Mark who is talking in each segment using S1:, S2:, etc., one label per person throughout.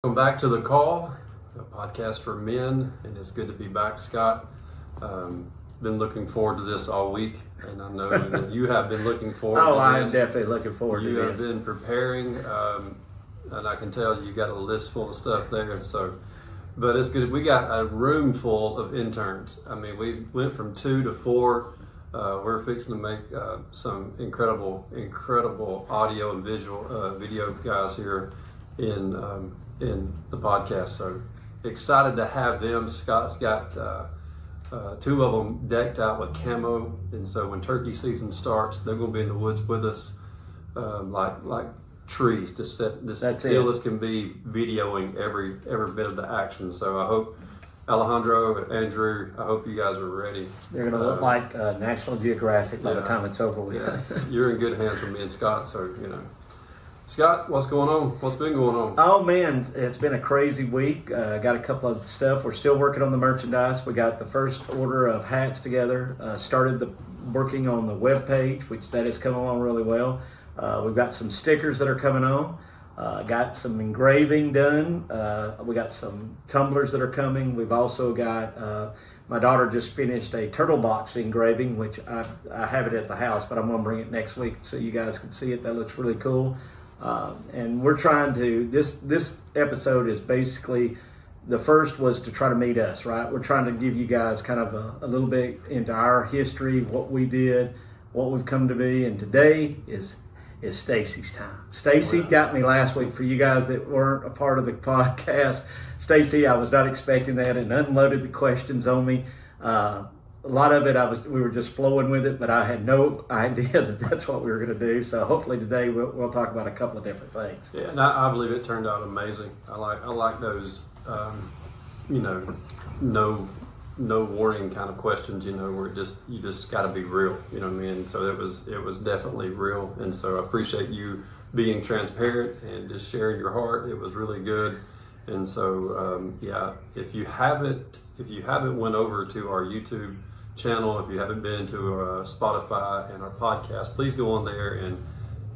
S1: Welcome back to The Call, a podcast for men, and it's good to be back, Scott. Been looking forward to this all week, and I know that you have been looking forward to this.
S2: I'm definitely looking forward to
S1: You
S2: this.
S1: have been preparing, and I can tell you got a list full of stuff there, but it's good. We got a room full of interns. I mean, we went from 2 to 4. We're fixing to make some incredible audio and video guys here in the podcast. So excited to have them. Scott's got 2 of them decked out with camo, and so when turkey season starts, they're going to be in the woods with us, like trees, just still as can be, videoing every bit of the action. So I hope Alejandro and Andrew, I hope you guys are ready.
S2: They're going to look like National Geographic by the time it's over with.
S1: Yeah. You're in good hands with me and Scott, so Scott, what's going on? What's been going on?
S2: Oh man, it's been a crazy week. Got a couple of stuff. We're still working on the merchandise. We got the first order of hats together. Started working on the web page, which that is coming along really well. We've got some stickers that are coming on. Got some engraving done. We got some tumblers that are coming. We've also got my daughter just finished a turtle box engraving, which I have it at the house, but I'm gonna bring it next week so you guys can see it. That looks really cool. And we're trying to, this episode is basically, the first was to try to meet us, right? We're trying to give you guys kind of a little bit into our history, what we did, what we've come to be, and today is Stacy's time. Stacy got me last week. For you guys that weren't a part of the podcast, Stacy, I was not expecting that, and unloaded the questions on me. A lot of it, we were just flowing with it, but I had no idea that that's what we were going to do. So hopefully today we'll talk about a couple of different things.
S1: Yeah, and I believe it turned out amazing. I like those, no warning kind of questions, where you just got to be real, you know what I mean? So it was definitely real, and so I appreciate you being transparent and just sharing your heart. It was really good, and so if you haven't went over to our YouTube channel, if you haven't been to Spotify and our podcast, please go on there and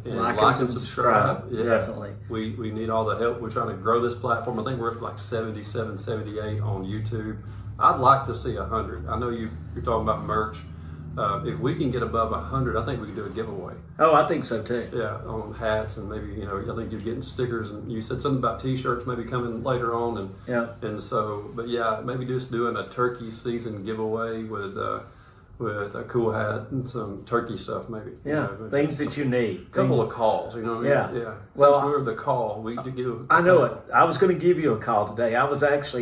S1: like and subscribe.
S2: Yeah, definitely.
S1: We need all the help. We're trying to grow this platform. I think we're up like 77, 78 on YouTube. I'd like to see 100. I know you're talking about merch. If we can get above 100, I think we can do a giveaway.
S2: Oh, I think so too.
S1: Yeah, on hats, and maybe I think you're getting stickers, and you said something about T-shirts maybe coming later on, and so, but yeah, maybe just doing a turkey season giveaway with a cool hat and some turkey stuff, maybe.
S2: Yeah, things that you need.
S1: A couple of calls,
S2: Yeah.
S1: Yeah.
S2: Well,
S1: since we're the call, we could give.
S2: I know it. I was going to give you a call today. I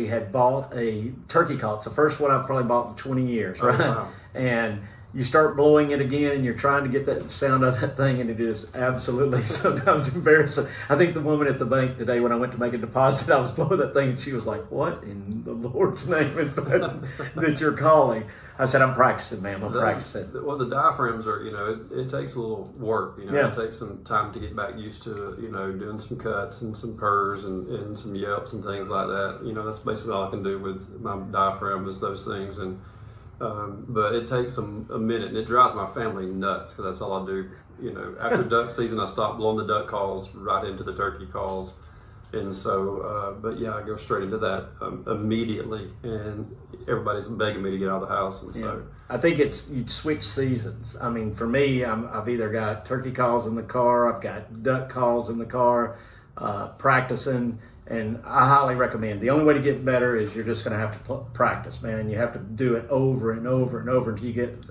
S2: had bought a turkey call. It's the first one I've probably bought in 20 years, right?
S1: Oh, wow.
S2: And you start blowing it again, and you're trying to get that sound of that thing, and it is absolutely sometimes embarrassing. I think the woman at the bank today, when I went to make a deposit, I was blowing that thing, and she was like, "What in the Lord's name is that you're calling?" I said, "I'm practicing, ma'am. I'm practicing."
S1: Well, the diaphragms are, it takes a little work. It takes some time to get back used to, doing some cuts and some purrs and some yelps and things like that. That's basically all I can do with my diaphragm is those things. And but it takes a minute, and it drives my family nuts because that's all I do. After duck season, I stop blowing the duck calls right into the turkey calls, and so. But yeah, I go straight into that immediately, and everybody's begging me to get out of the house, and so.
S2: I think you switch seasons. I mean, for me, I've either got turkey calls in the car, I've got duck calls in the car, practicing. And I highly recommend. The only way to get better is you're just going to have to practice, man. And you have to do it over and over and over until you get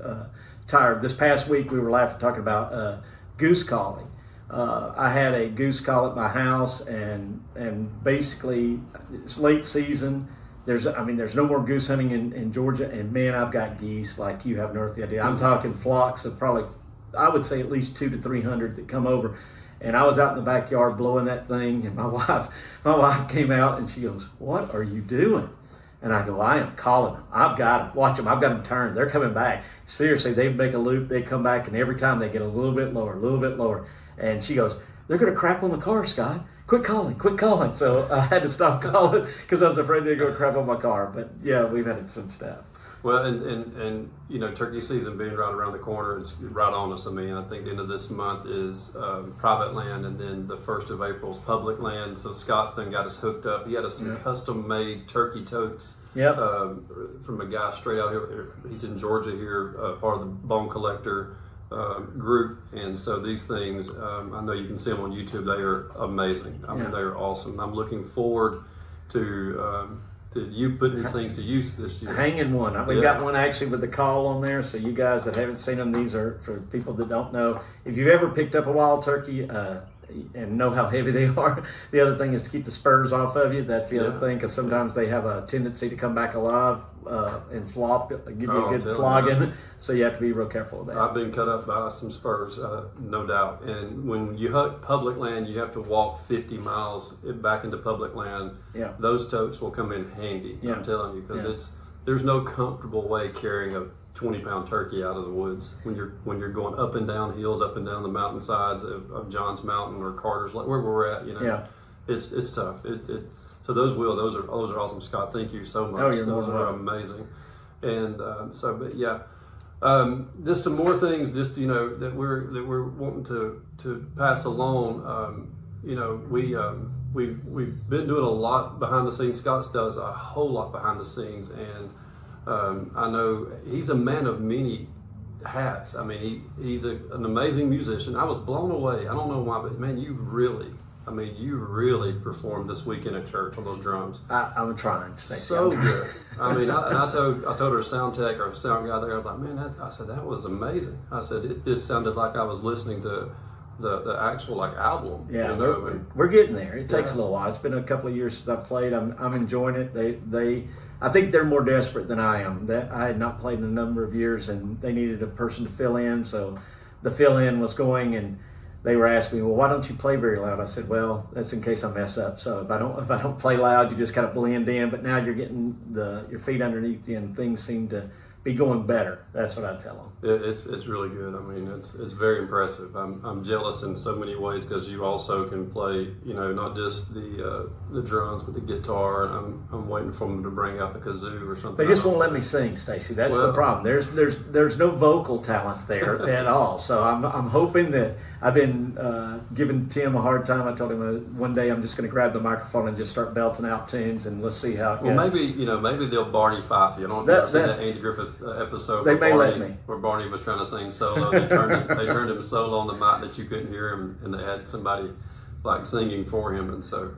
S2: tired. This past week, we were talking about goose calling. I had a goose call at my house, and basically it's late season. There's no more goose hunting in Georgia, and man, I've got geese like you have no earthly idea. I'm talking flocks of probably, I would say at least 200 to 300 that come over. And I was out in the backyard blowing that thing, and my wife came out and she goes, "What are you doing?" And I go, "I am calling them. I've got them. Watch them. I've got them turned. They're coming back. Seriously, they make a loop. They come back, and every time they get a little bit lower, a little bit lower." And she goes, "They're going to crap on the car, Scott. Quit calling, quit calling." So I had to stop calling because I was afraid they'd go crap on my car. But yeah, we've had some stuff.
S1: Well, and you know, turkey season being right around the corner, it's right on us. I mean, I think the end of this month is private land, and then the 1st of April is public land. So Scott's done got us hooked up. He had us some custom-made turkey totes
S2: Yep.
S1: from a guy straight out here. He's in Georgia here, part of the Bone Collector group. And so these things, I know you can see them on YouTube. They are amazing. I mean, they are awesome. I'm looking forward to you putting these things to use this year.
S2: Hanging one. We've got one actually with the call on there. So you guys that haven't seen them, these are for people that don't know. If you've ever picked up a wild turkey and know how heavy they are, the other thing is to keep the spurs off of you. That's the other thing, because sometimes they have a tendency to come back alive and flop, give you a good flogging. So you have to be real careful with that.
S1: I've been cut up by some spurs, no doubt. And when you hunt public land, you have to walk 50 miles back into public land.
S2: Yeah.
S1: Those totes will come in handy.
S2: Yeah.
S1: I'm telling you, because there's no comfortable way carrying a 20-pound turkey out of the woods when you're going up and down hills, up and down the mountainsides of Johns Mountain or Carter's, like where we're at. You know, it's tough. So those are awesome, Scott. Thank you so much.
S2: Oh, you're
S1: those
S2: more
S1: are
S2: welcome.
S1: amazing. And but yeah. Just some more things, just that we're wanting to pass along. We've been doing a lot behind the scenes. Scott does a whole lot behind the scenes, and I know he's a man of many hats. I mean, he's an amazing musician. I was blown away. I don't know why, but man, you really performed this weekend at church on those drums.
S2: I'm trying.
S1: So good. I mean, I told our sound tech or sound guy there, I was like, man, I said, that was amazing. I said, it just sounded like I was listening to the actual like album.
S2: Yeah, we're getting there. It takes a little while. It's been a couple of years since I've played. I'm enjoying it. I think they're more desperate than I am. That I had not played in a number of years, and they needed a person to fill in. So the fill in was going, and they were asking me, well, why don't you play very loud? I said, well, that's in case I mess up. So if I don't play loud, you just kind of blend in. But now you're getting your feet underneath you, and things seem to be going better. That's what I tell them.
S1: It's really good. I mean, it's very impressive. I'm jealous in so many ways, because you also can play, not just the drums, but the guitar. And I'm waiting for them to bring out the kazoo or something.
S2: They just won't let me sing, Stacy. That's the problem. There's no vocal talent there at all. So I'm hoping that I've been giving Tim a hard time. I told him one day I'm just going to grab the microphone and just start belting out tunes, and let's see how it goes.
S1: Well, maybe they'll Barney Fife you. I don't know if you've seen that Andy Griffith episode
S2: they may let me.
S1: Where Barney was trying to sing solo. They turned him solo on the mic that you couldn't hear him, and they had somebody like singing for him. And so,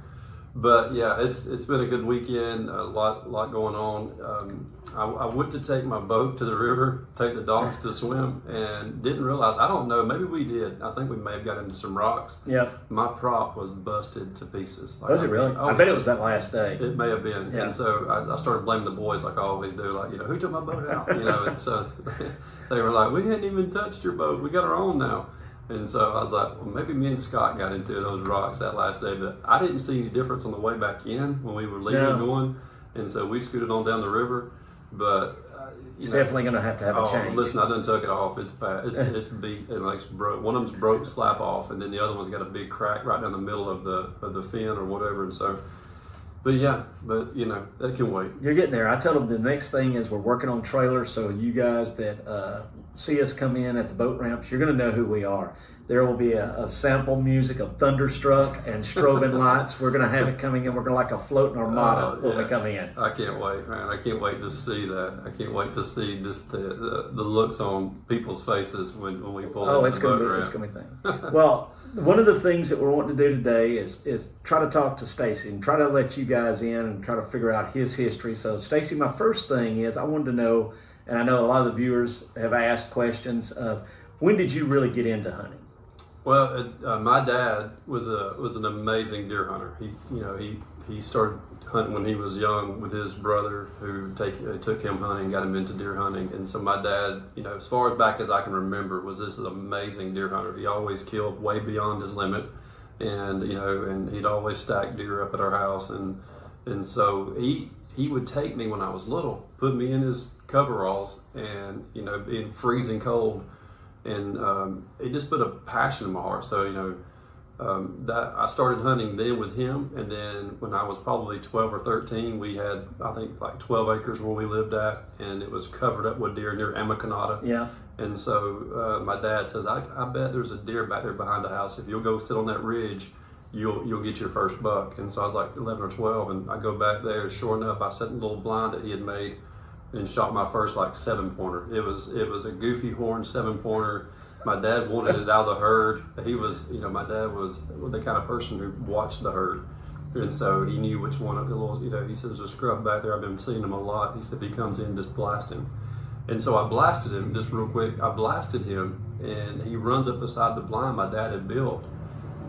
S1: but yeah, it's been a good weekend. A lot going on. I went to take my boat to the river, take the dogs to swim, and didn't realize. I don't know. Maybe we did. I think we may have got into some rocks.
S2: Yeah.
S1: My prop was busted to pieces.
S2: Was it really? I bet it was that last day.
S1: It may have been. Yeah. And so I started blaming the boys, like I always do. Like, who took my boat out? And so they were like, we hadn't even touched your boat. We got our own now. And so I was like, well, maybe me and Scott got into those rocks that last day, but I didn't see any difference on the way back in when we were leaving and going. And so we scooted on down the river. But
S2: it's definitely going to have a change.
S1: Listen, I done took it off. It's bad. It's beat and like broke. One of them's broke slap off, and then the other one's got a big crack right down the middle of the fin or whatever. And so, but that can wait.
S2: You're getting there. I told them the next thing is we're working on trailers. So you guys that see us come in at the boat ramps, you're going to know who we are. There will be a sample music of Thunderstruck and strobing lights. We're going to have it coming in. We're going to like a floating armada when we come in.
S1: I can't wait, man. I can't wait to see that. I can't wait to see just the looks on people's faces when we pull in the boat ramp.
S2: It's going to be thing. Well, one of the things that we're wanting to do today is try to talk to Stacy and try to let you guys in and try to figure out his history. So, Stacy, my first thing is I wanted to know, and I know a lot of the viewers have asked questions of, when did you really get into hunting?
S1: Well, my dad was an amazing deer hunter. He started hunting when he was young with his brother, who took him hunting, got him into deer hunting. And so my dad, as far as back as I can remember, was this amazing deer hunter. He always killed way beyond his limit, and and he'd always stack deer up at our house. And so he would take me when I was little, put me in his coveralls, and being freezing cold. And it just put a passion in my heart. So, that I started hunting then with him, and then when I was probably 12 or 13, we had, I think, like 12 acres where we lived at, and it was covered up with deer near Amakanata.
S2: Yeah.
S1: And so my dad says, I bet there's a deer back there behind the house. If you'll go sit on that ridge, you'll get your first buck. And so I was like 11 or 12, and I go back there. Sure enough, I set in a little blind that he had made and shot my first like 7-pointer. It was a goofy horn 7-pointer. My dad wanted it out of the herd. He was, my dad was the kind of person who watched the herd. And so he knew which one of the little, he said, there's a scrub back there. I've been seeing him a lot. He said, if he comes in, just blast him. And so I blasted him, just real quick. I blasted him, and he runs up beside the blind my dad had built.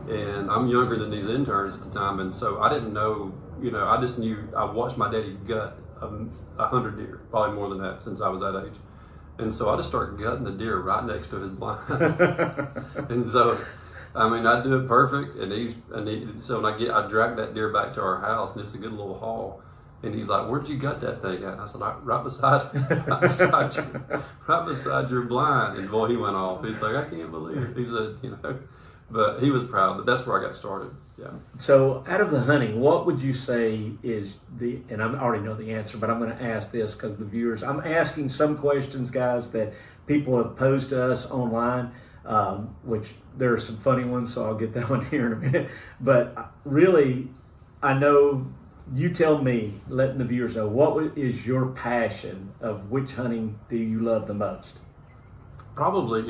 S1: And I'm younger than these interns at the time. And so I didn't know, I just knew, I watched my daddy gut 100 deer, probably more than that since I was that age. And so I just started gutting the deer right next to his blind. And so, I do it perfect. So when I drag that deer back to our house, and it's a good little haul. And he's like, "Where'd you gut that thing at?" And I said, right beside your blind. And boy, he went off. He's like, "I can't believe it." He said, but he was proud. But that's where I got started. Yeah.
S2: So out of the hunting, what would you say is and I already know the answer, but I'm going to ask this because the viewers, I'm asking some questions, guys, that people have posed to us online, which there are some funny ones, so I'll get that one here in a minute. But really, I know, you tell me, letting the viewers know, what is your passion of which hunting do you love the most?
S1: Probably,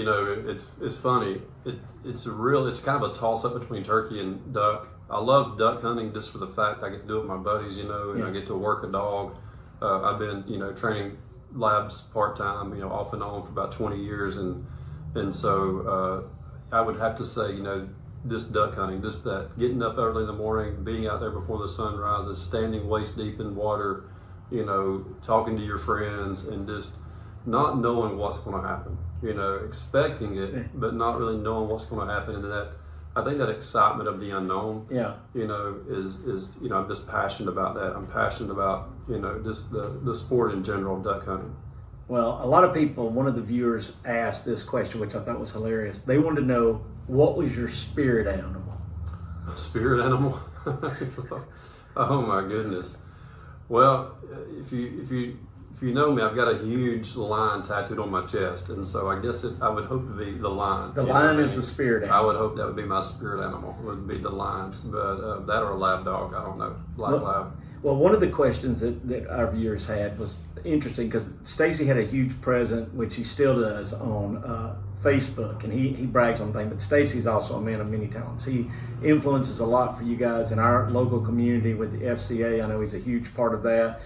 S1: it's funny. It's kind of a toss up between turkey and duck. I love duck hunting just for the fact I get to do it with my buddies, and I get to work a dog. I've been, training labs part time, off and on for about 20 years, and so I would have to say, this duck hunting, just that getting up early in the morning, being out there before the sun rises, standing waist deep in water, talking to your friends, and just not knowing what's going to happen. Expecting it, but not really knowing what's going to happen. And I think that excitement of the unknown, is I'm just passionate about that. I'm passionate about, just the sport in general, duck hunting.
S2: Well, a lot of people, one of the viewers asked this question, which I thought was hilarious. They wanted to know, what was your spirit animal?
S1: A spirit animal? Oh my goodness. Well, if you know me, I've got a huge lion tattooed on my chest, and so I guess I would hope to be the lion.
S2: The lion is the spirit animal.
S1: I would hope that would be my spirit animal, would be the lion, but that or a lab dog, I don't know, lab.
S2: Well, one of the questions that our viewers had was interesting because Stacy had a huge presence, which he still does, on Facebook, and he brags on things, but Stacy's also a man of many talents. He influences a lot for you guys in our local community with the FCA. I know he's a huge part of that.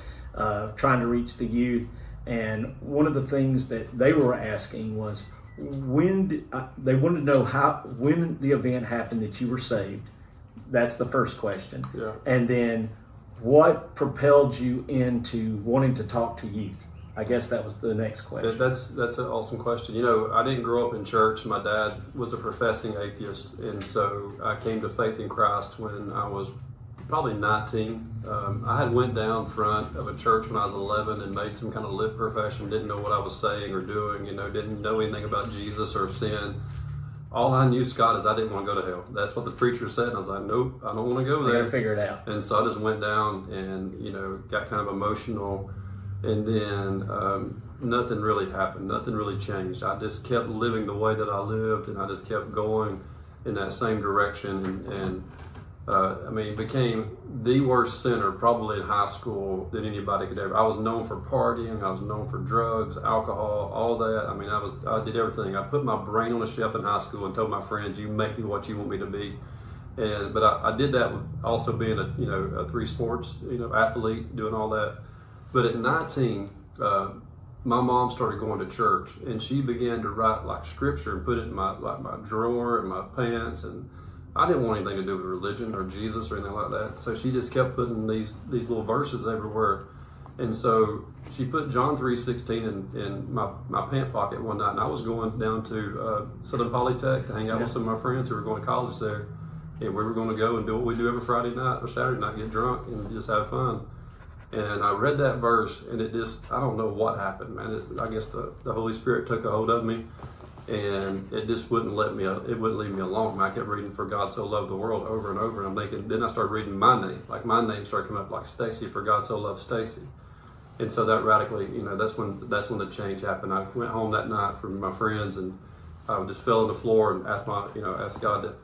S2: Trying to reach the youth, and one of the things that they were asking was they wanted to know when the event happened that you were saved. That's the first question.
S1: Yeah.
S2: And then what propelled you into wanting to talk to youth? I guess that was the next question.
S1: That's an awesome question. I didn't grow up in church. My dad was a professing atheist, and so I came to faith in Christ when I was probably 19. I had went down front of a church when I was 11 and made some kind of lip profession, didn't know what I was saying or doing, didn't know anything about Jesus or sin. All I knew, Scott, is I didn't want to go to hell. That's what the preacher said, and I was like, nope, I don't want to go there.
S2: You gotta figure it out.
S1: And so I just went down and, got kind of emotional, and then nothing really happened. Nothing really changed. I just kept living the way that I lived, and I just kept going in that same direction, and became the worst sinner probably in high school that anybody could ever. I was known for partying. I was known for drugs, alcohol, all that. I did everything. I put my brain on a shelf in high school and told my friends, "You make me what you want me to be." But I did that with also being a 3 sports athlete, doing all that. But at 19, my mom started going to church, and she began to write like scripture and put it in my drawer and my pants, and I didn't want anything to do with religion or Jesus or anything like that. So she just kept putting these little verses everywhere. And so she put John 3:16 in my pant pocket one night, and I was going down to Southern Polytech to hang out with some of my friends who were going to college there. And we were going to go and do what we do every Friday night or Saturday night, get drunk and just have fun. And I read that verse, and it just, I don't know what happened, man. I guess the Holy Spirit took a hold of me. and it just wouldn't let me. It wouldn't leave me alone. I kept reading "For God So Loved the World" over and over, and I'm thinking. Then I started reading my name. Like my name started coming up like Stacy. For God So Loved Stacy, and so that radically, that's when the change happened. I went home that night from my friends, and I just fell on the floor and asked asked God that,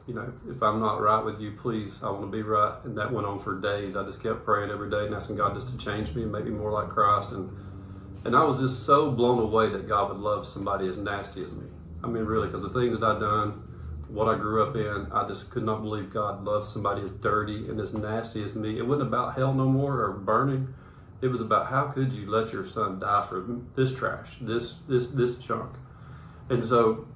S1: if I'm not right with you, please, I want to be right. And that went on for days. I just kept praying every day and asking God just to change me and make me more like Christ. And I was just so blown away that God would love somebody as nasty as me. I mean, really, because the things that I'd done, what I grew up in, I just could not believe God loved somebody as dirty and as nasty as me. It wasn't about hell no more or burning. It was about how could you let your son die for this trash, this junk. And so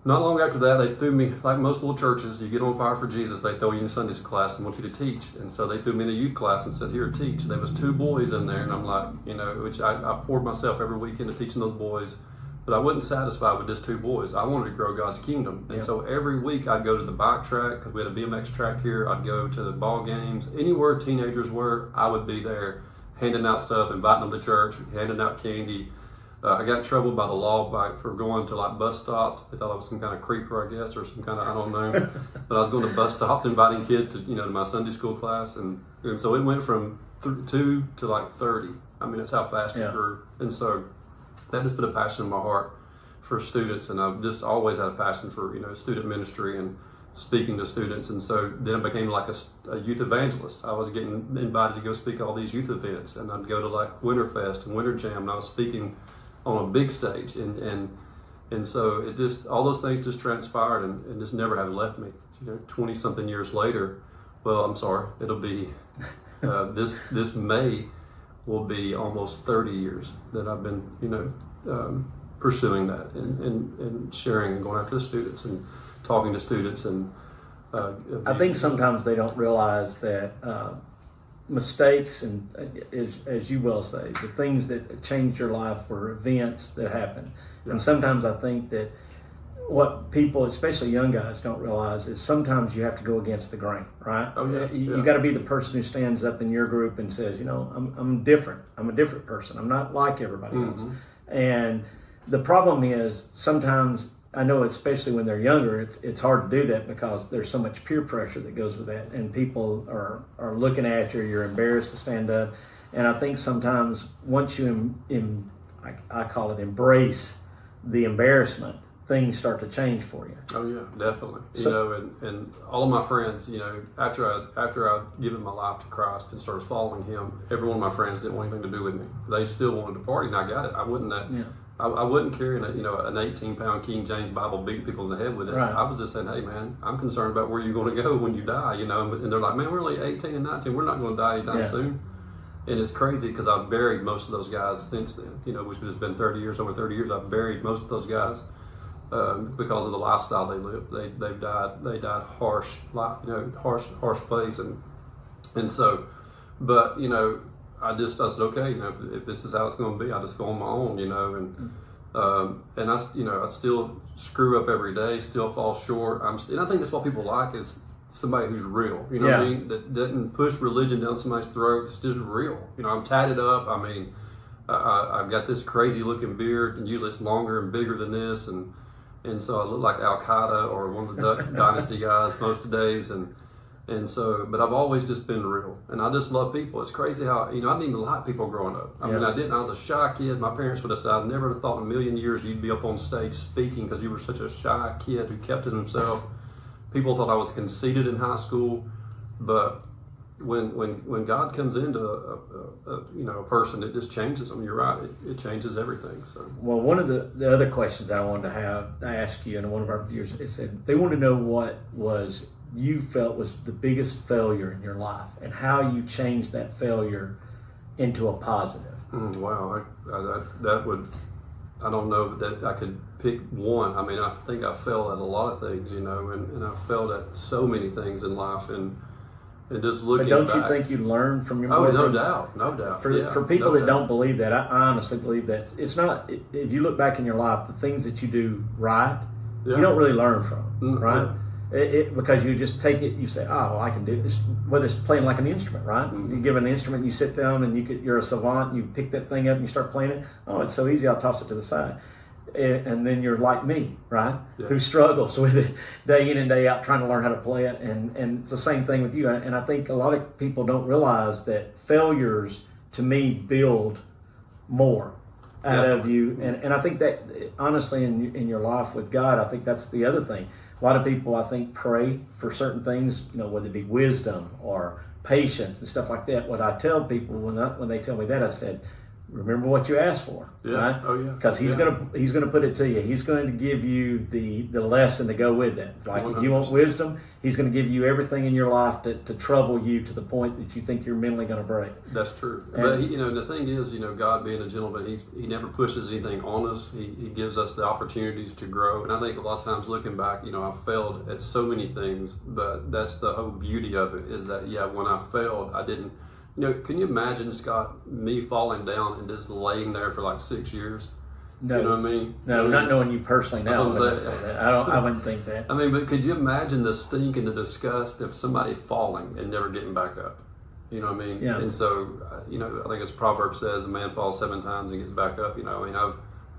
S1: not long after that, they threw me, like most little churches, you get on fire for Jesus, they throw you in Sunday school class and want you to teach. And so they threw me in a youth class and said, here, teach. There was 2 boys in there, and I'm like, which I poured myself every week into teaching those boys. But I wasn't satisfied with just 2 boys. I wanted to grow God's kingdom. And so every week I'd go to the bike track, because we had a BMX track here. I'd go to the ball games. Anywhere teenagers were, I would be there, handing out stuff, inviting them to church, handing out candy. I got in trouble by the law for going to like bus stops. They thought I was some kind of creeper, I guess, or some kind of, I don't know. But I was going to bus stops, inviting kids to, to my Sunday school class. And so it went from 2 to like 30. I mean, that's how fast it grew. And so that just put a passion in my heart for students. And I've just always had a passion for, student ministry and speaking to students. And so then I became like a youth evangelist. I was getting invited to go speak at all these youth events. And I'd go to like Winterfest and Winter Jam, and I was speaking on a big stage, and so it just, all those things just transpired and just never have left me. 20 something years later, well, I'm sorry, it'll be this May will be almost 30 years that I've been pursuing that and sharing and going after the students and talking to students. And
S2: I think sometimes they don't realize that mistakes and, as you well say, the things that change your life were events that happen. And sometimes I think that what people, especially young guys, don't realize is sometimes you have to go against the grain, right?
S1: Oh, yeah.
S2: You got to be the person who stands up in your group and says, I'm different. I'm a different person. I'm not like everybody else. And the problem is sometimes, I know especially when they're younger, it's hard to do that because there's so much peer pressure that goes with that, and people are looking at you. You're embarrassed to stand up, and I think sometimes once you I call it embrace the embarrassment, things start to change for you.
S1: Oh yeah, definitely. And all of my friends, after I'd given my life to Christ and started following Him, every one of my friends didn't want anything to do with me. They still wanted to party, and I got it. I wouldn't. I wouldn't carry an 18-pound King James Bible beating people in the head with it. Right. I was just saying, hey man, I'm concerned about where you're going to go when you die, And they're like, man, we're only 18 and 19. We're not going to die anytime soon. And it's crazy because I've buried most of those guys since then. Which has been 30 years, over 30 years. I've buried most of those guys because of the lifestyle they lived. They died harsh, harsh place, and so, but I said, okay, if this is how it's going to be, I'll just go on my own, and I still screw up every day, still fall short. And I think that's what people like is somebody who's real, what I mean? That doesn't push religion down somebody's throat. It's just real. I'm tatted up. I mean, I've got this crazy looking beard, and usually it's longer and bigger than this, and so I look like Al Qaeda or one of the Duck Dynasty guys most of the days, and so, but I've always just been real, and I just love people. It's crazy how, I didn't even like people growing up. I mean, I didn't. I was a shy kid. My parents would have said, I never thought in a million years you'd be up on stage speaking because you were such a shy kid who kept to himself. People thought I was conceited in high school, but when God comes into a person, it just changes them. You're right. It changes everything. So,
S2: well, one of the other questions I wanted to ask you, and one of our viewers, they said they want to know what you felt was the biggest failure in your life and how you changed that failure into a positive.
S1: Wow, that would, I don't know that I could pick one. I mean, I think I failed at a lot of things, and I failed at so many things in life, and just looking
S2: back. But don't
S1: back,
S2: you think you learned from your
S1: no doubt.
S2: For people that don't believe that, I honestly believe that it's not, if you look back in your life, the things that you do right, you don't really learn from, right? Because you just take it, you say, oh, I can do this, whether it's playing like an instrument, right? You give an instrument, you sit down and you're a savant, you pick that thing up and you start playing it. Oh, it's so easy, I'll toss it to the side. and then you're like me, right?
S1: Yeah.
S2: Who struggles with it day in and day out, trying to learn how to play it. And it's the same thing with you. And I think a lot of people don't realize that failures, to me, build more out of you. And I think that, honestly, in your life with God, I think that's the other thing. A lot of people, I think, pray for certain things, whether it be wisdom or patience and stuff like that. What I tell people when they tell me that, I said, remember what you asked for, right?
S1: Oh yeah.
S2: Because he's gonna put it to you. He's going to give you the lesson to go with it. Like 100%. If you want wisdom, he's going to give you everything in your life to trouble you to the point that you think you're mentally going to break.
S1: That's true. But the thing is, God being a gentleman, he never pushes anything on us. He gives us the opportunities to grow. And I think a lot of times looking back, I've failed at so many things, but that's the whole beauty of it, is that when I failed, I didn't. Can you imagine, Scott, me falling down and just laying there for like 6 years?
S2: No.
S1: You know what I mean?
S2: No, not knowing you personally now. I wouldn't think that.
S1: I mean, but could you imagine the stink and the disgust of somebody falling and never getting back up? You know what I mean?
S2: Yeah.
S1: And so, I think as Proverbs says, a man falls 7 times and gets back up.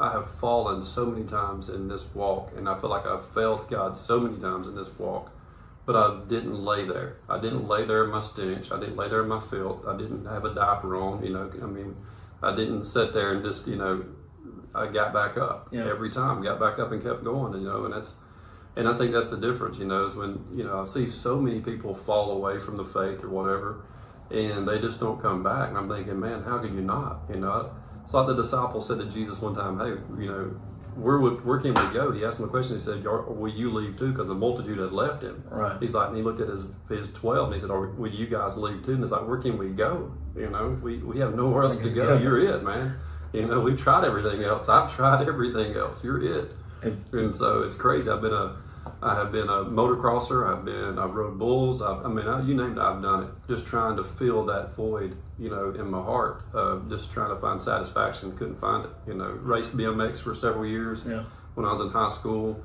S1: I have fallen so many times in this walk, and I feel like I've failed God so many times in this walk. But I didn't lay there. I didn't lay there in my stench. I didn't lay there in my filth. I didn't have a diaper on. I didn't sit there and just, I got back up every time. Got back up and kept going. And I think that's the difference. Is when I see so many people fall away from the faith or whatever, and they just don't come back. And I'm thinking, man, how could you not? It's like the disciples said to Jesus one time, hey, where can we go? He asked him a question. He said, will you leave too? Because the multitude had left him.
S2: Right.
S1: He's like, and he looked at his 12 and he said, will you guys leave too? And it's like, where can we go? We have nowhere else to go. You're it, man. We've tried everything else. I've tried everything else. You're it. And so it's crazy. I have been a motocrosser. I've rode bulls. You name it, I've done it. Just trying to fill that void, in my heart. Just trying to find satisfaction. Couldn't find it. Raced BMX for several years when I was in high school.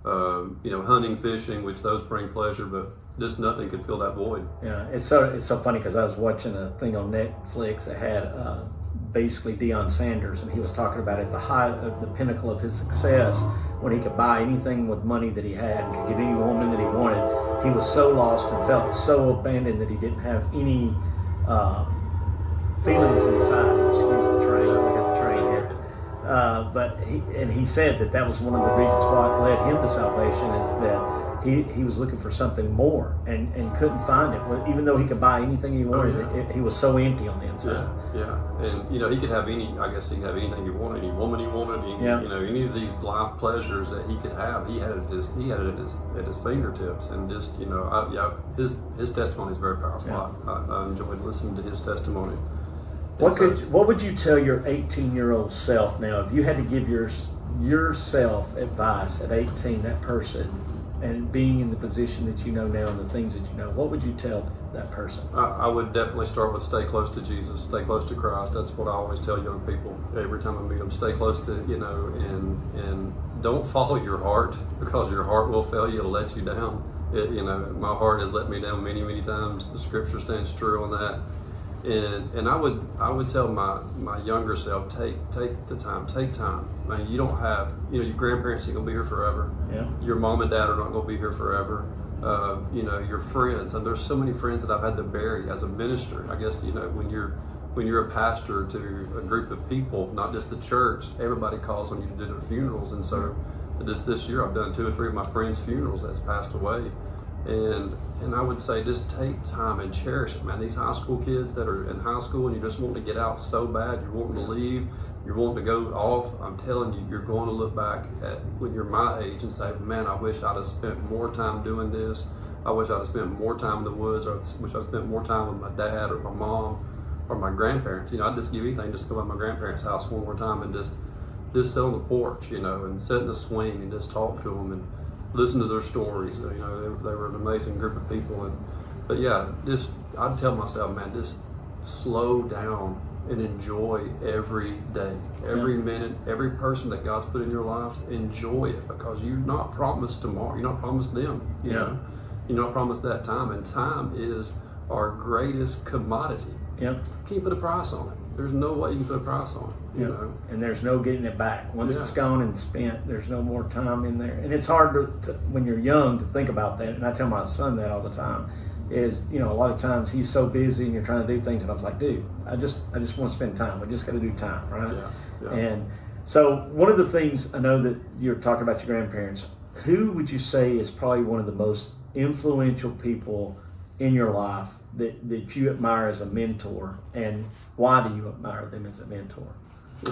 S1: Hunting, fishing, which those bring pleasure, but just nothing could fill that void.
S2: Yeah, it's so funny because I was watching a thing on Netflix that had basically Deion Sanders, and he was talking about at the height of the pinnacle of his success, when he could buy anything with money that he had, could get any woman that he wanted. He was so lost and felt so abandoned that he didn't have any feelings inside. Excuse the train. I got the train here. But he said that was one of the reasons why it led him to salvation, is that he was looking for something more and couldn't find it. Even though he could buy anything he wanted, he was so empty on the inside.
S1: Yeah. And he could have anything he wanted, any woman he wanted, any of these life pleasures that he could have. He had it at his fingertips, and just his testimony is very powerful. Yeah. I enjoyed listening to his testimony.
S2: What would you tell your 18-year-old self now if you had to give yourself advice at 18, that person, and being in the position that you know now and the things that you know? What would you tell that person? I
S1: would definitely start with stay close to Jesus, stay close to Christ. That's what I always tell young people every time I meet them. Stay close to, and don't follow your heart, because your heart will fail you. It'll let you down. My heart has let me down many, many times. The scripture stands true on that. And I would tell my younger self, take the time, take time. Man, you don't have, your grandparents ain't gonna be here forever.
S2: Yeah.
S1: Your mom and dad are not gonna be here forever. Your friends, and there's so many friends that I've had to bury as a minister. I guess when you're a pastor to a group of people, not just a church, everybody calls on you to do their funerals. And so this year I've done 2 or 3 of my friends' funerals that's passed away. And I would say just take time and cherish it, man. These high school kids that are in high school and you just want to get out so bad, you're wanting to leave, you're wanting to go off, I'm telling you, you're going to look back at when you're my age and say, man, I wish I'd have spent more time doing this. I wish I'd have spent more time in the woods. I wish I'd spent more time with my dad or my mom or my grandparents. I'd just give anything just to go to my grandparents' house one more time and just sit on the porch, and sit in the swing and just talk to them and listen to their stories. They were an amazing group of people. But yeah, I'd tell myself, man, just slow down and enjoy every day, every minute, every person that God's put in your life. Enjoy it, because you're not promised tomorrow. You're not promised them. You know, you're not promised that time, and time is our greatest commodity.
S2: Yep.
S1: Can't put a price on it. there's no way you can put a price on it, you know.
S2: And there's no getting it back. Once
S1: Yeah.
S2: it's gone and spent, there's no more time in there. And it's hard when you're young to think about that. And I tell my son that all the time. Is, you know, a lot of times he's so busy and you're trying to do things, and I was like, dude, I just want to spend time. We just got to do time, right?
S1: Yeah.
S2: And so one of the things, I know that you're talking about your grandparents. Who would you say is probably one of the most influential people in your life that you admire as a mentor, and why do you admire them as a mentor?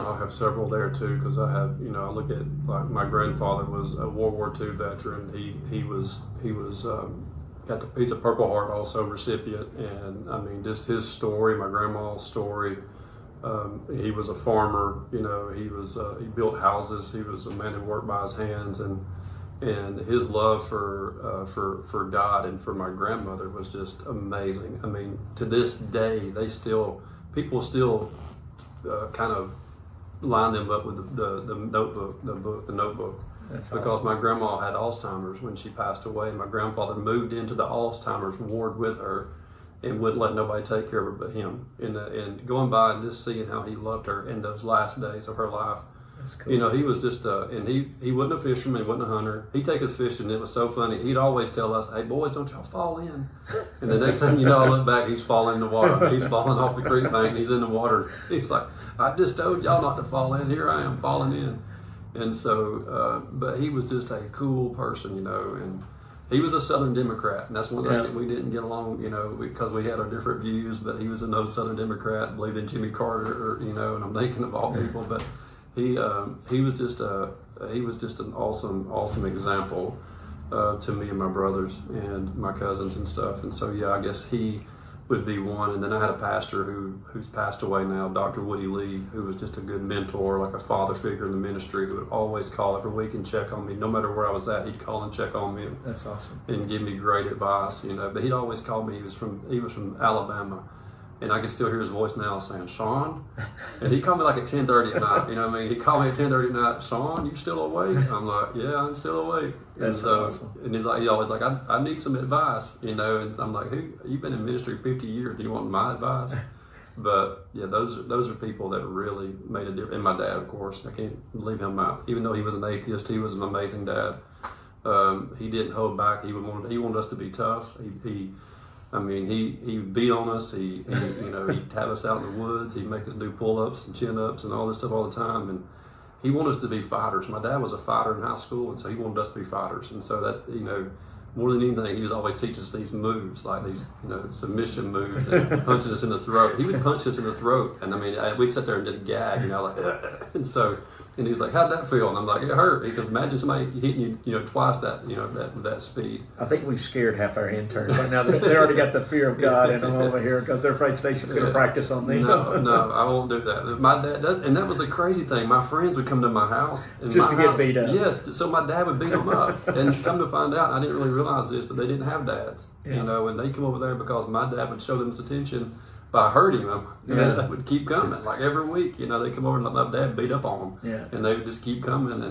S1: I have several there too, because I have, you know, I look at, like, my grandfather was a World War II veteran. He's a Purple Heart also recipient, and I mean, just his story, my grandma's story. He was a farmer, you know. He built houses. He was a man who worked by his hands, and his love for God and for my grandmother was just amazing. I mean, to this day, people still kind of line them up with the notebook.
S2: That's
S1: because
S2: awesome.
S1: my grandma had Alzheimer's when she passed away. My grandfather moved into the Alzheimer's ward with her and wouldn't let nobody take care of her but him. And going by and just seeing how he loved her in those last days of her life.
S2: That's cool.
S1: You know, he was just and he wasn't a fisherman, he wasn't a hunter. He'd take us fishing, and it was so funny. He'd always tell us, "Hey boys, don't y'all fall in." And the next thing you know, I look back, he's falling in the water. He's falling off the creek bank, and he's in the water. He's like, "I just told y'all not to fall in. Here I am falling in." And so, but he was just a cool person, you know, and he was a Southern Democrat, and that's one thing that we didn't get along, you know, because we had our different views. But he was a no Southern Democrat, believed in Jimmy Carter, or, you know, and I'm thinking of all people. But he was just an awesome example to me and my brothers and my cousins and stuff. And so, yeah, I guess he would be one. And then I had a pastor who's passed away now, Dr. Woody Lee, who was just a good mentor, like a father figure in the ministry, who would always call every week and check on me. No matter where I was at, he'd call and check on me.
S2: That's awesome.
S1: And give me great advice, you know. But he'd always call me. He was from Alabama. And I can still hear his voice now saying, "Sean," and he called me like at 10:30 at night. You know what I mean? He called me at 10:30 at night. "Sean, you still awake?" I'm like, "Yeah, I'm still awake."
S2: That's awesome.
S1: And he's always like, I need some advice, you know. And I'm like, "Who? You've been in ministry 50 years. Do you want my advice?" But yeah, those are people that really made a difference. And my dad, of course, I can't leave him out. Even though he was an atheist, he was an amazing dad. He didn't hold back. He wanted us to be tough. He beat on us. He'd have us out in the woods. He'd make us do pull-ups and chin-ups and all this stuff all the time. And he wanted us to be fighters. My dad was a fighter in high school, and so he wanted us to be fighters. And so that, you know, more than anything, he was always teaching us these moves, like these, you know, submission moves, and punching us in the throat. He would punch us in the throat, and I mean, we'd sit there and just gag, you know, like, and so. And he's like, "How'd that feel?" And I'm like, "It hurt." He said, "Imagine somebody hitting you, you know, twice that, you know, that speed."
S2: I think we've scared half our interns right now. They already got the fear of God in them over here because they're afraid Stacy's going to practice on them.
S1: No, I won't do that. My dad, and that was a crazy thing. My friends would come to my house and
S2: just to get beat up.
S1: Yes, so my dad would beat them up. And come to find out, I didn't really realize this, but they didn't have dads.
S2: Yeah.
S1: You know, and they come over there because my dad would show them his attention by hurting them.
S2: Yeah.
S1: They would keep coming, like every week. You know, they come over and let my dad beat up on them.
S2: Yeah.
S1: And they would just keep coming.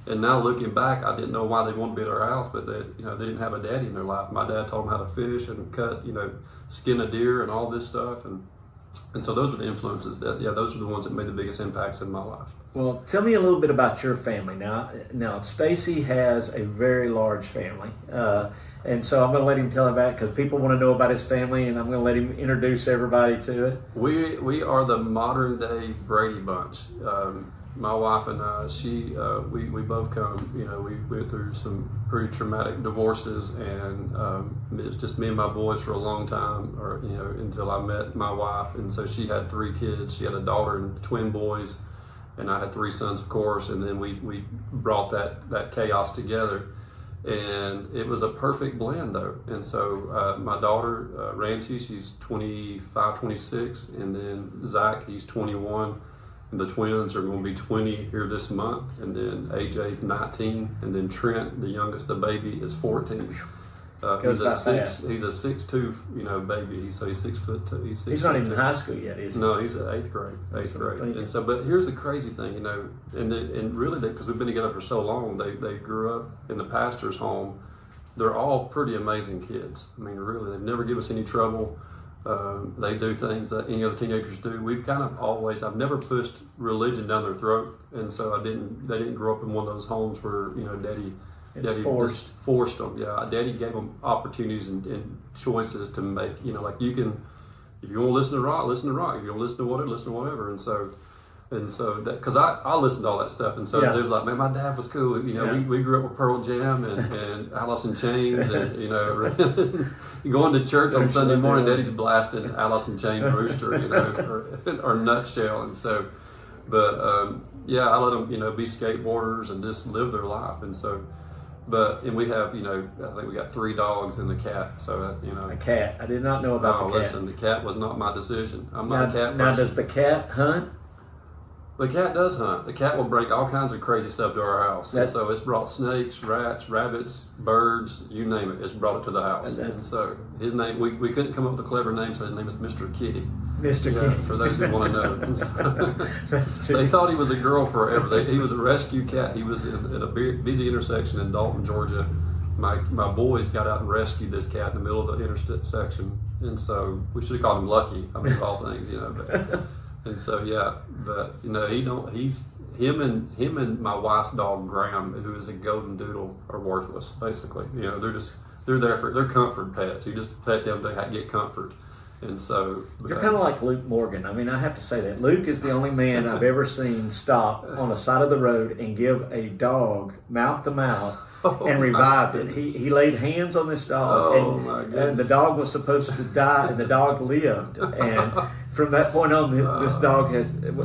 S1: And now looking back, I didn't know why they wanted to be at our house, but they didn't have a daddy in their life. My dad taught them how to fish and cut, you know, skin a deer and all this stuff. And so those are the influences those are the ones that made the biggest impacts in my life.
S2: Well, tell me a little bit about your family. Now Stacy has a very large family. And so I'm going to let him tell about it because people want to know about his family, and I'm going to let him introduce everybody to it.
S1: We are the modern day Brady Bunch. My wife and I, we both come, you know, we went through some pretty traumatic divorces, and it was just me and my boys for a long time, or, you know, until I met my wife. And so she had 3 kids. She had a daughter and twin boys, and I had 3 sons, of course. And then we brought that chaos together. And it was a perfect blend, though. And so my daughter, Ramsey, she's 25, 26, and then Zach, he's 21. And the twins are going to be 20 here this month. And then AJ's 19. And then Trent, the youngest, the baby, is 14. He's a 6'2", you know, baby. So he's 6'2".
S2: He's not even in high school yet, is he?
S1: No, he's in 8th grade. And so, but here's the crazy thing, you know, and really, because we've been together for so long, they grew up in the pastor's home. They're all pretty amazing kids. I mean, really, they've never given us any trouble. They do things that any other teenagers do. We've kind of always, I've never pushed religion down their throat, and so they didn't grow up in one of those homes where, Daddy forced them. Yeah, Daddy gave them opportunities and choices to make. Like you can, if you want to listen to rock, listen to rock. If you want to listen to whatever, listen to whatever. And so that, because I listened to all that stuff, and so
S2: Yeah.
S1: there's like, man, my dad was cool. We grew up with Pearl Jam and Alice in Chains, and going to church on Sunday morning, Daddy's blasting Alice in Chains Rooster, or Nutshell, and so, but I let them, be skateboarders and just live their life, and so. And we have, I think we got 3 dogs and a cat. So,
S2: A cat. I did not know about the cat.
S1: Listen, the cat was not my decision. I'm not a cat person.
S2: Now, does the cat hunt?
S1: The cat does hunt. The cat will bring all kinds of crazy stuff to our house. And so it's brought snakes, rats, rabbits, birds, you name it. It's brought it to the house. And so his name, we couldn't come up with a clever name, so his name is Mr. Kitty.
S2: Mr. Kitty.
S1: For those who want to know. They thought he was a girl forever. He was a rescue cat. He was in a busy intersection in Dalton, Georgia. My boys got out and rescued this cat in the middle of the intersection. And so we should have called him Lucky, of all things, But, and so him and my wife's dog Graham, who is a golden doodle, are worthless. Basically, they're there they're comfort pets. You just pet them to get comfort, and so
S2: you're kind of like Luke Morgan. I mean, I have to say that Luke is the only man I've ever seen stop on the side of the road and give a dog mouth to mouth. And revived it. He laid hands on this dog, and the dog was supposed to die, and the dog lived. And from that point on, this dog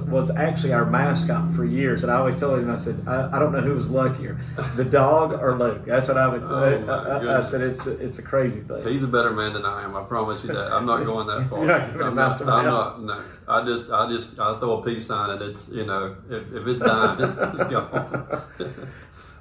S2: was actually our mascot for years. And I always told him, I said, I don't know who was luckier, the dog or Luke. That's what I would say. I said it's a crazy thing.
S1: He's a better man than I am. I promise you that. I'm not going that far.
S2: You're not giving him mouth to mouth.
S1: No. I throw a peace sign, and it's if it's dying, it's gone.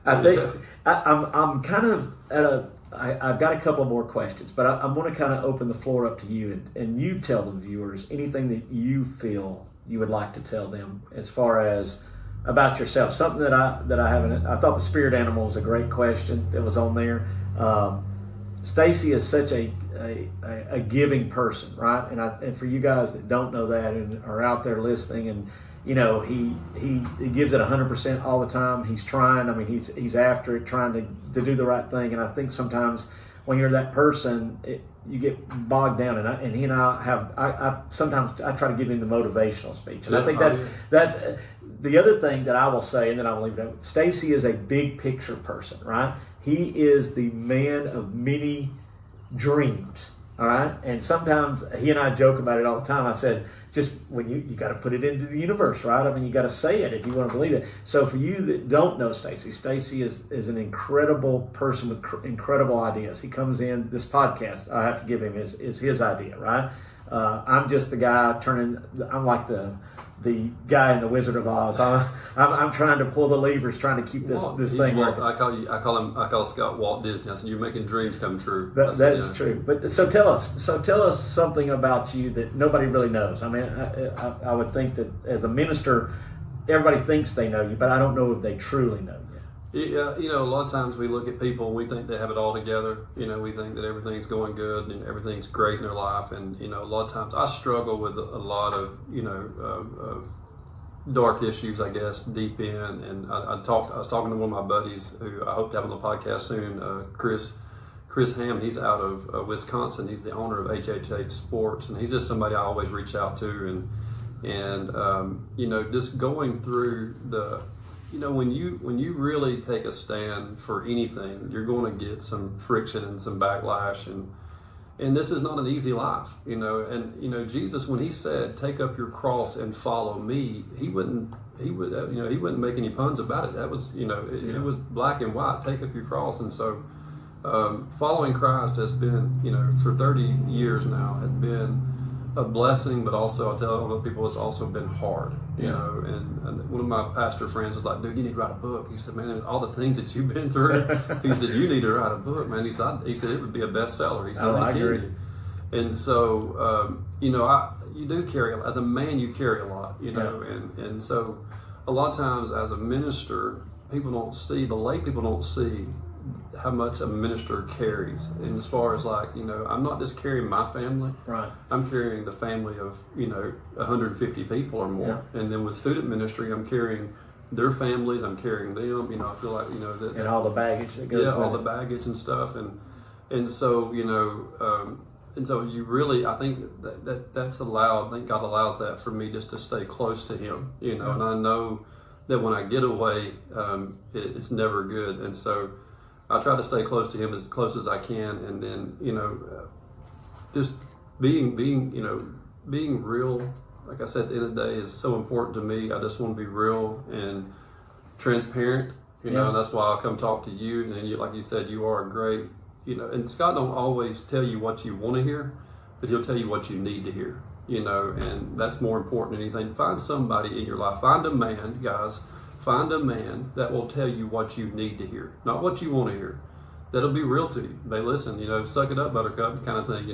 S2: I think I'm kind of at I've got a couple more questions, but I'm going to kind of open the floor up to you, and you tell the viewers anything that you feel you would like to tell them as far as about yourself. Something that I haven't. I thought the spirit animal was a great question that was on there. Stacy is such a giving person, right? And for you guys that don't know that and are out there listening, and he gives it 100% all the time. He's trying. I mean, he's after it, trying to do the right thing. And I think sometimes when you're that person, you get bogged down. And he and I have. Sometimes I try to give him the motivational speech. And I think that's the other thing that I will say, and then I will leave it out. Stacy is a big picture person, right? He is the man of many dreams. All right. And sometimes he and I joke about it all the time. I said, just when you got to put it into the universe, right? I mean, you got to say it if you want to believe it. So for you that don't know Stacy is an incredible person with incredible ideas. He comes in, this podcast, I have to give him is his idea, right? I'm just the guy I'm like the guy in the Wizard of Oz. I'm trying to pull the levers, trying to keep this thing working.
S1: I call Scott Walt Disney. I said, you're making dreams come true.
S2: That is true. But so tell us something about you that nobody really knows. I mean, I would think that as a minister, everybody thinks they know you, but I don't know if they truly know you.
S1: Yeah, a lot of times we look at people and we think they have it all together. We think that everything's going good and everything's great in their life. And, a lot of times I struggle with a lot of, dark issues, I guess, deep in. And I was talking to one of my buddies who I hope to have on the podcast soon, Chris Ham. He's out of Wisconsin. He's the owner of HHH Sports. And he's just somebody I always reach out to. And just going through when you really take a stand for anything, you're going to get some friction and some backlash, and this is not an easy life, And Jesus, when he said, "Take up your cross and follow me," he wouldn't make any puns about it. That was, it was black and white. Take up your cross, and so following Christ has been, for 30 years now, has been a blessing, but also I tell other people it's also been hard, And one of my pastor friends was like, "Dude, you need to write a book." He said, "Man, all the things that you've been through," he said, "You need to write a book, man." He said it would be a bestseller. He said,
S2: I agree.
S1: And so, you do carry as a man, you carry a lot, and so a lot of times as a minister, people don't see, the lay people don't see how much a minister carries. And as far as like, I'm not just carrying my family.
S2: Right.
S1: I'm carrying the family of, 150 people or more.
S2: Yeah.
S1: And then with student ministry, I'm carrying their families, I'm carrying them, I feel like, that.
S2: And all the baggage that goes with
S1: all
S2: it.
S1: the baggage and stuff. And so, and so you really, I think that's allowed, I think God allows that for me just to stay close to him, and I know that when I get away, it's never good. And so I try to stay close to him as close as I can. And then, just being real, like I said, at the end of the day is so important to me. I just want to be real and transparent, and that's why I'll come talk to you. And you, like you said, you are a great, and Scott don't always tell you what you want to hear, but he'll tell you what you need to hear, and that's more important than anything. Find somebody in your life. Find a man, guys, find a man that will tell you what you need to hear, not what you want to hear. That'll be real to you. They listen, suck it up, buttercup, kind of thing,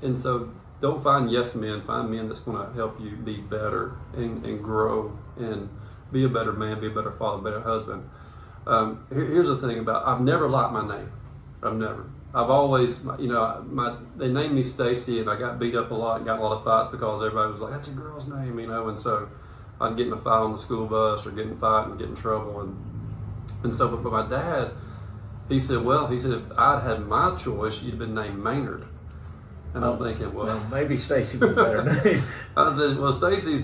S1: and so don't find yes men, find men that's going to help you be better and grow and be a better man, be a better father, better husband. Here's the thing about, I've never liked my name. I've always, they named me Stacy, and I got beat up a lot and got a lot of fights because everybody was like, that's a girl's name, and so I'd get in a fight on the school bus or get in a fight and get in trouble. And so, but my dad, he said, if I'd had my choice, you'd have been named Maynard. And I'm thinking, well,
S2: maybe Stacy would be a better name.
S1: I said, well, Stacy's,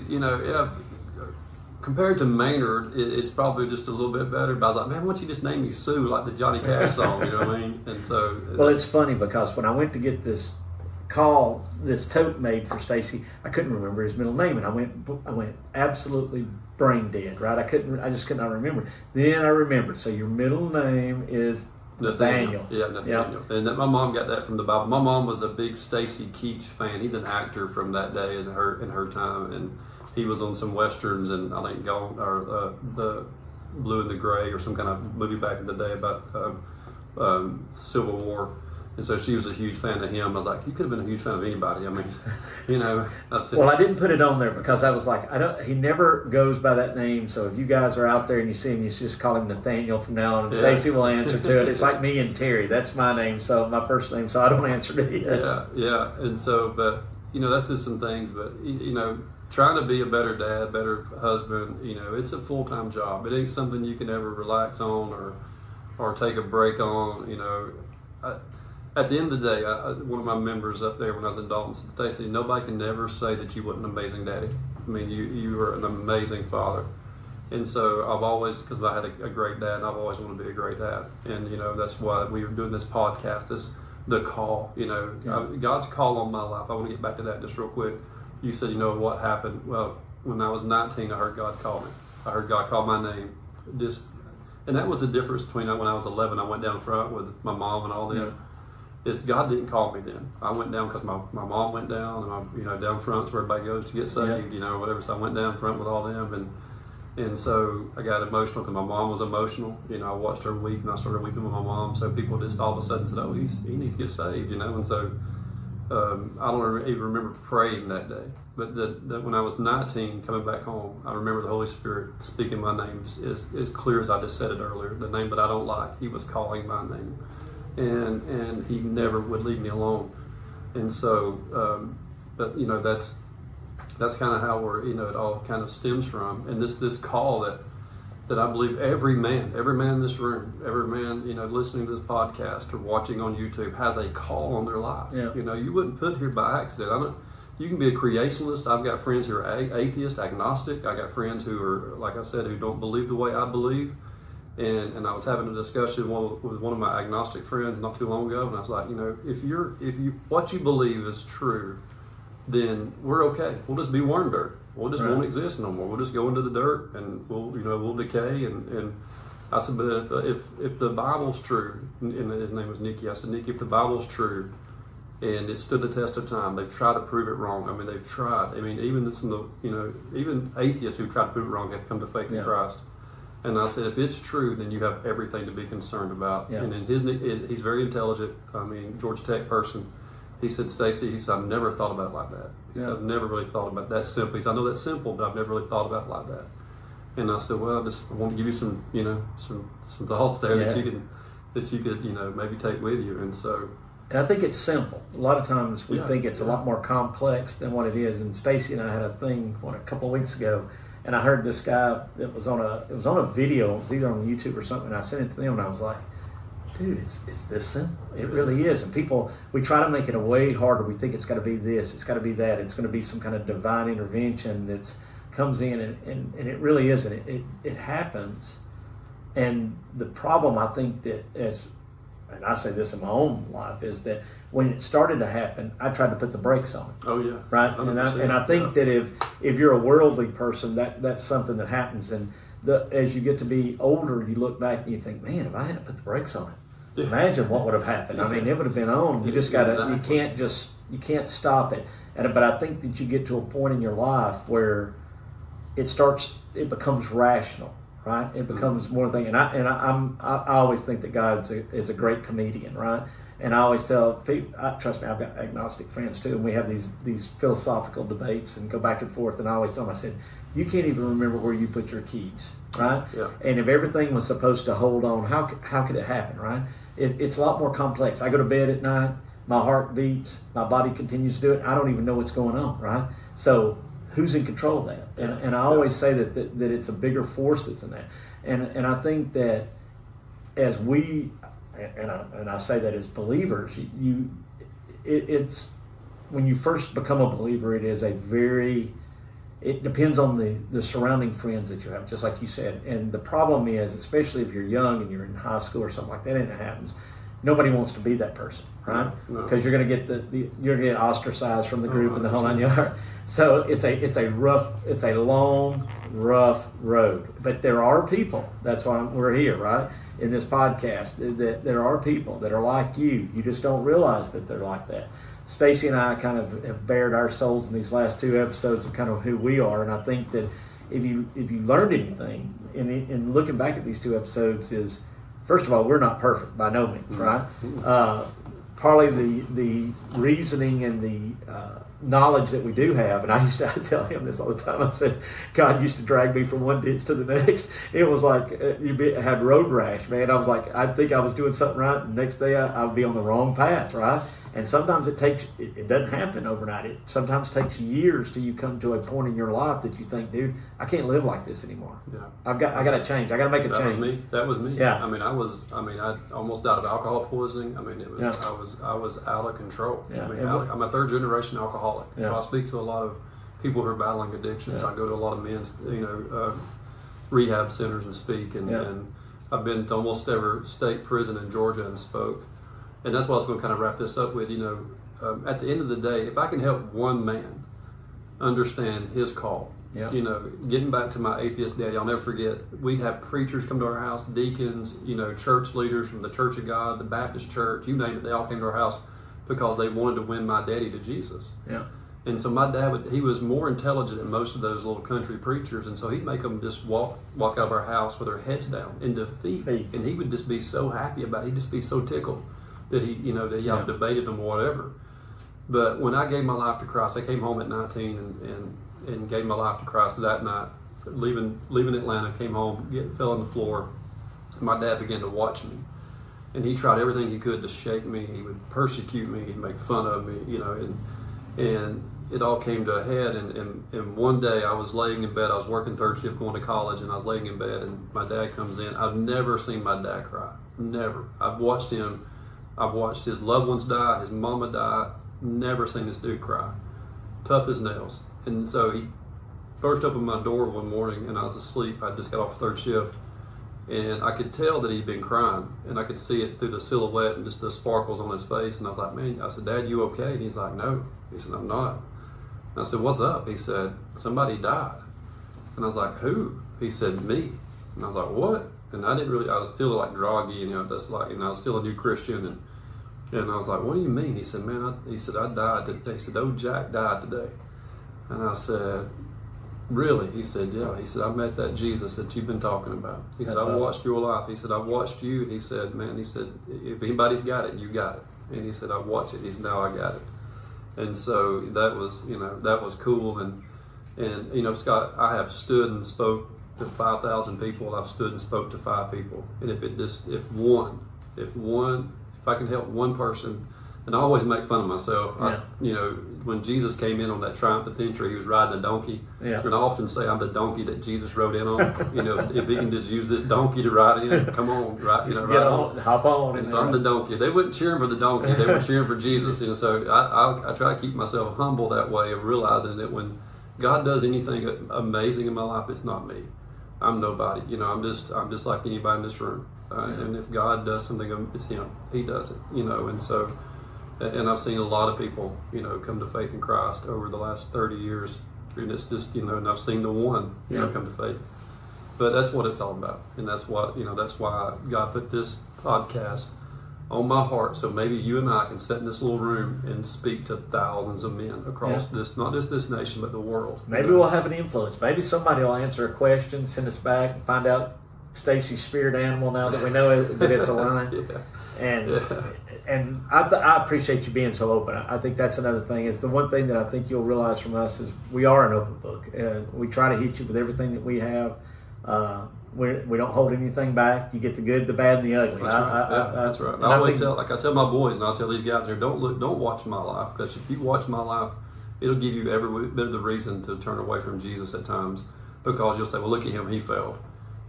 S1: compared to Maynard, it's probably just a little bit better. But I was like, man, why don't you just name me Sue, like the Johnny Cash song, you know what I mean? And so,
S2: well, it's funny because when I went to get this tote made for Stacy, I couldn't remember his middle name, and I went absolutely brain dead. Right? I just could not remember. Then I remembered. So your middle name is Nathaniel.
S1: Yeah, Nathaniel. Yep. And my mom got that from the Bible. My mom was a big Stacy Keach fan. He's an actor from that day in her time, and he was on some westerns, and I think the Blue and the Gray or some kind of movie back in the day about Civil War. And so she was a huge fan of him. I was like, you could have been a huge fan of anybody. I mean, I said,
S2: well, I didn't put it on there because I was like, he never goes by that name. So if you guys are out there and you see him, you just call him Nathaniel from now on, and Stacy will answer to it. It's like me and Terry. That's my name, so my first name, so I don't answer to it.
S1: Yeah. And so, but, that's just some things. But, trying to be a better dad, better husband, it's a full-time job. It ain't something you can ever relax on or take a break on, At the end of the day, one of my members up there when I was in Dalton said, Stacy, nobody can never say that you weren't an amazing daddy. I mean, you were an amazing father. And so I've always, because I had a great dad, and I've always wanted to be a great dad. And, that's why we were doing this podcast, the call, God's call on my life. I want to get back to that just real quick. You said, what happened? Well, when I was 19, I heard God call me. I heard God call my name. And that was the difference between when I was 11, I went down front with my mom and all them.
S2: Yeah.
S1: God didn't call me then. I went down because my mom went down, and down front's where everybody goes to get saved, whatever. So I went down front with all them, and so I got emotional because my mom was emotional. I watched her weep, and I started weeping with my mom. So people just all of a sudden said, "Oh, he needs to get saved," And so I don't even remember praying that day. But that when I was 19, coming back home, I remember the Holy Spirit speaking my name as clear as I just said it earlier. The name that I don't like, He was calling my name. And He never would leave me alone, and so, but that's kind of how it all kind of stems from, and this call that I believe every man in this room, every man listening to this podcast or watching on YouTube has a call on their life.
S2: Yeah.
S1: You wouldn't put here by accident. You can be a creationist. I've got friends who are atheist, agnostic. I got friends who are, like I said, who don't believe the way I believe. And I was having a discussion with one of my agnostic friends not too long ago, and I was like, if what you believe is true, then we're okay. We'll just be worm dirt. We'll just won't exist no more. We'll just go into the dirt, and we'll decay. And I said, but if the Bible's true, and his name was Nicky, I said, Nicky, if the Bible's true, and it stood the test of time, they've tried to prove it wrong. I mean, they've tried. I mean, even some of the even atheists who tried to prove it wrong have come to faith in Christ. And I said, if it's true, then you have everything to be concerned about.
S2: Yeah.
S1: And he's very intelligent. I mean, Georgia Tech person. He said, Stacy, he said, I've never thought about it like that. He said, I've never really thought about that simply. He said, I know that's simple, but I've never really thought about it like that. And I said, well, I want to give you some, some thoughts there that
S2: Yeah.
S1: you could, maybe take with you. And so,
S2: And I think it's simple. A lot of times we
S1: Yeah,
S2: think it's a lot more complex than what it is. And Stacy and I had a thing a couple of weeks ago, and I heard this guy that was on a video. It was either on YouTube or something. And I sent it to them, and I was like, dude, it's this simple. It really is. And we try to make it a way harder. We think it's got to be this, it's got to be that, it's going to be some kind of divine intervention that's comes in, and it really isn't. It happens. And the problem, I think, and I say this in my own life, is that when it started to happen, I tried to put the brakes on it.
S1: oh yeah,
S2: Right, and I think that if you're a worldly person, that's something that happens. And as you get to be older, you look back and you think, man, if I hadn't put the brakes on it, imagine what would have happened. I mean, it would have been on. You just gotta, you can't stop it. But I think that you get to a point in your life where it becomes rational, right? It becomes more thing. And I always think that God is a great comedian, right? And I always tell people, trust me, I've got agnostic friends too, and we have these philosophical debates and go back and forth. And I always tell them, I said, you can't even remember where you put your keys, right?
S1: Yeah.
S2: And if everything was supposed to hold on, how could it happen, right? It's a lot more complex. I go to bed at night, my heart beats, my body continues to do it. I don't even know what's going on, right? So who's in control of that? And I always say that it's a bigger force that's in that. And I think that as we, and I say that as believers, it's when you first become a believer, it depends on the surrounding friends that you have, just like you said. And the problem is, especially if you're young and you're in high school or something like that, and it happens, nobody wants to be that person, right?
S1: No.
S2: Because you're going to get ostracized from the group and the whole 9 yards. So it's a long, rough road. But there are people. That's why we're here, right? In this podcast, that there are people that are like you. You just don't realize that they're like that. Stacy and I kind of have bared our souls in these last 2 episodes of kind of who we are, and I think that if you learned anything in looking back at these 2 episodes is, first of all, we're not perfect by no means, right? Partly the reasoning and the knowledge that we do have, and I tell him this all the time. I said, God used to drag me from one ditch to the next. It was like had road rash, man. I was like, I think I was doing something right, and the next day I would be on the wrong path, right? And sometimes it doesn't happen overnight. It sometimes takes years till you come to a point in your life that you think, dude, I can't live like this anymore.
S1: Yeah.
S2: I got to change. I got to make a change.
S1: That was me.
S2: Yeah.
S1: I mean, I almost died of alcohol poisoning. I mean,
S2: Yeah.
S1: I was out of control.
S2: Yeah.
S1: I mean, I'm a 3rd generation alcoholic.
S2: Yeah.
S1: So I speak to a lot of people who are battling addictions.
S2: Yeah.
S1: I go to a lot of men's, rehab centers and speak. And I've been to almost every state prison in Georgia and spoke. And that's what I was going to kind of wrap this up with. At the end of the day, if I can help one man understand his call, getting back to my atheist daddy, I'll never forget, we'd have preachers come to our house, deacons, church leaders from the Church of God, the Baptist church, you name it, they all came to our house because they wanted to win my daddy to Jesus.
S2: Yeah.
S1: And so my dad, he was more intelligent than most of those little country preachers, and so he'd make them just walk out of our house with their heads down in defeat, and he would just be so happy about it. He'd just be so tickled that y'all debated them or whatever. But when I gave my life to Christ, I came home at 19 and gave my life to Christ that night. Leaving Atlanta, came home, fell on the floor. My dad began to watch me, and he tried everything he could to shake me. He would persecute me. He'd make fun of me, and it all came to a head. And one day I was laying in bed. I was working 3rd shift, going to college, and I was laying in bed, and my dad comes in. I've never seen my dad cry. Never. I've watched his loved ones die, his mama die. Never seen this dude cry. Tough as nails. And so he burst open my door one morning, and I was asleep. I just got off 3rd shift, and I could tell that he'd been crying, and I could see it through the silhouette and just the sparkles on his face. And I was like, man, I said, Dad, you okay? And he's like, no. He said, I'm not. And I said, what's up? He said, somebody died. And I was like, who? He said, me. And I was like, what? And I was still like groggy, I was still a new Christian, and I was like, what do you mean? He said, man, I died today. He said, old Jack died today. And I said, really? He said, yeah. He said, I met that Jesus that you've been talking about. He said, I watched your life. He said, I watched you. He said, man, if anybody's got it, you got it. And he said, I watched it. He said, now I got it. And so that was cool. And Scott, I have stood and spoke to 5,000 people, I've stood and spoke to 5 people. And if I can help one person, and I always make fun of myself.
S2: Yeah.
S1: When Jesus came in on that triumphant entry, he was riding a donkey.
S2: Yeah.
S1: And I often say I'm the donkey that Jesus rode in on. If he can just use this donkey to ride in, come on, right?
S2: Get
S1: Ride
S2: on, hop on.
S1: And so I'm the donkey. They wasn't cheering for the donkey; they were cheering for Jesus. So I try to keep myself humble that way of realizing that when God does anything amazing in my life, it's not me. I'm nobody. I'm just like anybody in this room. And if God does something, it's Him. He does it. And so. And I've seen a lot of people, come to faith in Christ over the last 30 years. And it's just, and I've seen the one, come to faith. But that's what it's all about. And that's what, that's why God put this podcast on my heart. So maybe you and I can sit in this little room and speak to thousands of men across this, not just this nation, but the world.
S2: Maybe we'll have an influence. Maybe somebody will answer a question, send us back, and find out Stacy's spirit animal now that we know that it's a lion. And I appreciate you being so open. I think that's another thing. Is the one thing that I think you'll realize from us is we are an open book. We try to hit you with everything that we have. We don't hold anything back. You get the good, the bad, and the ugly.
S1: That's right. I always tell my boys, and I tell these guys here, don't watch my life, because if you watch my life, it'll give you every bit of the reason to turn away from Jesus at times, because you'll say, well, look at him, he failed.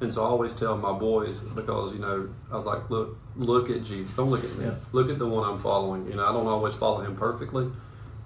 S1: And so I always tell my boys, because I was like, look at Jesus. Don't look at me. Yeah. Look at the one I'm following. I don't always follow him perfectly,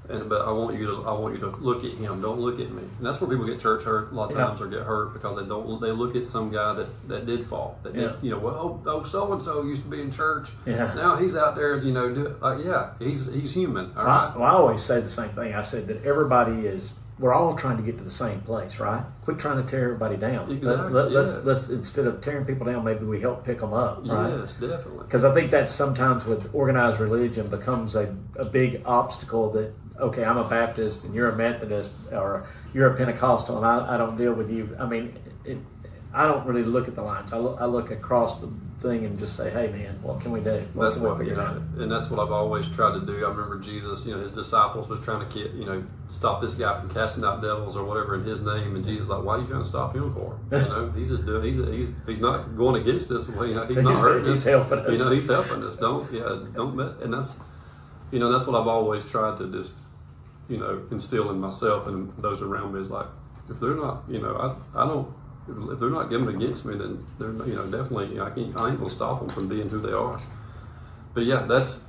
S1: but I want you to look at him. Don't look at me. And that's where people get church hurt a lot of times, or get hurt, because they look at some guy that did fall. That did, so and so used to be in church. Yeah. Now he's out there. He's human. All right.
S2: Well, I always say the same thing. I said that everybody is. We're all trying to get to the same place, right? Quit trying to tear everybody down.
S1: Exactly.
S2: Let's instead of tearing people down, maybe we help pick them up, right?
S1: Yes, definitely.
S2: Because I think that sometimes with organized religion becomes a big obstacle that, okay, I'm a Baptist and you're a Methodist, or you're a Pentecostal and I don't deal with you. I mean, I don't really look at the lines. I look across the thing and just say, hey man, what can we do?
S1: That's what and that's what I've always tried to do. I remember Jesus, his disciples was trying to stop this guy from casting out devils or whatever in his name, and Jesus like, why are you trying to stop him for? He's just doing. He's not going against us. He's not hurting us.
S2: He's helping us.
S1: He's helping us. Don't. And that's that's what I've always tried to just instill in myself and those around me, is like, if they're not, I don't. If they're not giving against me, then they're definitely I ain't gonna stop them from being who they are. But yeah, that's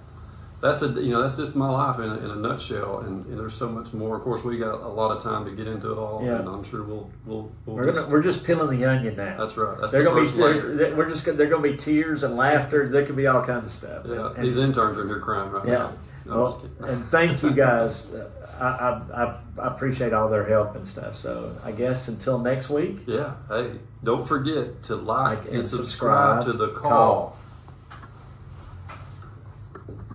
S1: just my life in a nutshell, and there's so much more. Of course, we got a lot of time to get into it all, and I'm sure
S2: we're just peeling the onion now.
S1: That's right. That's
S2: they're gonna be tears and laughter. There could be all kinds of stuff.
S1: Yeah, these interns are in here crying right now.
S2: Well, and thank you guys. I appreciate all their help and stuff. So I guess until next week.
S1: Yeah. Hey, don't forget to like and subscribe to The Call.